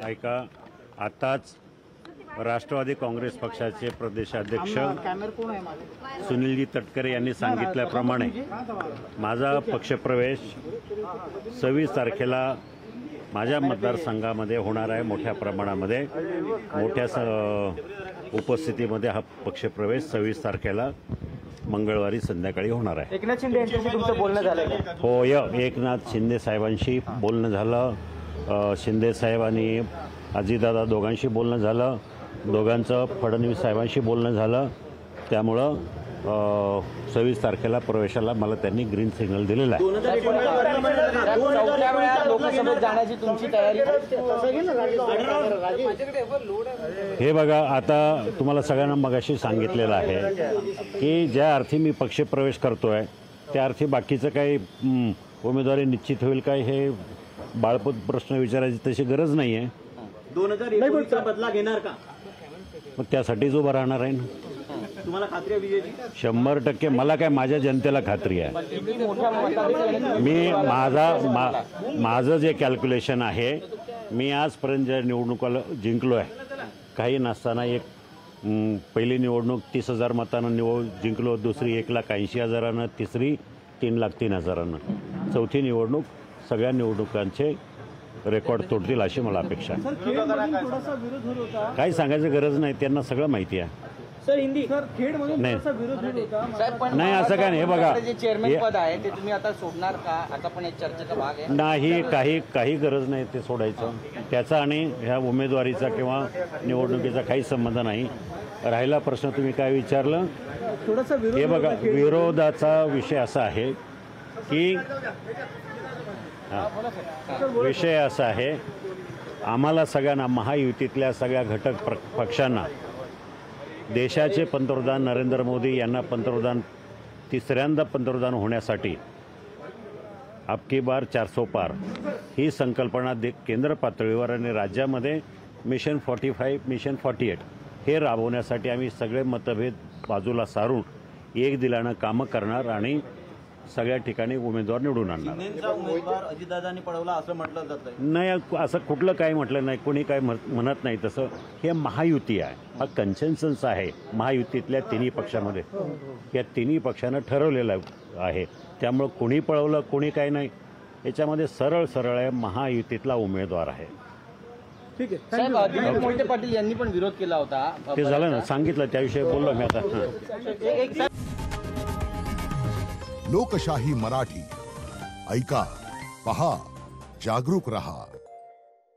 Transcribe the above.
ऐका आताच राष्ट्रवादी काँग्रेस पक्षाचे प्रदेशाध्यक्ष सुनीलजी तटकरे यांनी सांगितल्याप्रमाणे माझा पक्षप्रवेश 26 तारखेला माझ्या मतदारसंघामध्ये होणार आहे। मोठ्या प्रमाणामध्ये मोठ्या उपस्थितीमध्ये हा पक्षप्रवेश 26 तारखेला मंगळवारी संध्याकाळी होणार आहे। एकनाथ शिंदे यांच्याशी तुमचं बोलणं झालं का? हो, एकनाथ शिंदे साहेबांशी बोलणं झालं। शिंदे साहेब आणि अजितदादा दोघांशी बोलणं झालं। दोघांचं फडणवीस साहेबांशी बोलणं झालं। त्यामुळं 26 तारखेला प्रवेशाला मला त्यांनी ग्रीन सिग्नल दिलेला आहे। लोकसभेत जाण्याची तुमची तयारी? हे बघा, आता तुम्हाला सगळ्यांना मगाशी सांगितलेलं आहे की ज्या अर्थी मी पक्षप्रवेश करतोय त्या अर्थी बाकीचं काही उमेदवारी निश्चित होईल काय हे बाळपत प्रश्न विचारायची तशी गरज नाही आहे। 2019चा बदला घेणार का? मग त्यासाठीच उभं राहणार आहे ना। तुम्हाला खात्री आहे विजयची? 100% मला काय, माझ्या जनतेला खात्री आहे। मी माझं जे कॅल्क्युलेशन आहे, मी आजपर्यंत ज्या निवडणुकाला जिंकलो आहे, काही नसताना एक पहिली निवडणूक 30,000 मतांना जिंकलो, दुसरी 1,80,000, तिसरी 3,03,000, चौथी निवडणूक सगळ्या निवडणुकांचे रेकॉर्ड तोडतील अशी मला अपेक्षा आहे। काही सांगायची गरज नाही, त्यांना सगळं माहिती आहे। नाही असं काय नाही। हे बघा, चेअरमन पद आहे ते तुम्ही आता सोडणार का? आता पण एक चर्चेचा भाग आहे। नाही, काही गरज नाही ते सोडायचं। त्याचा आणि ह्या उमेदवारीचा किंवा निवडणुकीचा काही संबंध नाही। राहिला प्रश्न तुम्ही काय विचारलं, हे बघा, विरोधाचा विषय असा आहे की विषय असा आहे, आम्हाला सगळ्यांना, महायुतीतल्या सगळ्या घटक पक्षांना देशाचे पंतप्रधान नरेंद्र मोदी यांना तिसऱ्यांदा पंतप्रधान होण्यासाठी अबकी बार 400 पार ही संकल्पना केंद्र पातळीवर आणि राज्यामध्ये मिशन 45, मिशन 48 हे राबवण्यासाठी आम्ही सगळे मतभेद बाजूला सारून एक दिलानं कामं करणार आणि सगळ्या ठिकाणी उमेदवार निवडून आणणार। उमेदवार अजितदादांनी पळवला असं म्हटलं जातं? नाही, असं कुठलं काही म्हटलं नाही, कोणी काही म्हणत नाही तसं। हे महायुती आहे, हा कन्सेन्सस आहे महायुतीतल्या तिन्ही पक्षामध्ये। या तिन्ही पक्षानं ठरवलेलं आहे, त्यामुळं कोणी पळवलं कोणी काही नाही, याच्यामध्ये सरळ आहे, महायुतीतला उमेदवार आहे। ठीक आहे साहेब, मोहिते पाटील यांनी पण विरोध केला होता, ते झालं ना, सांगितलं, त्याविषयी बोललो मी आता। लोकशाही मराठी ऐका, पहा, जागरूक रहा।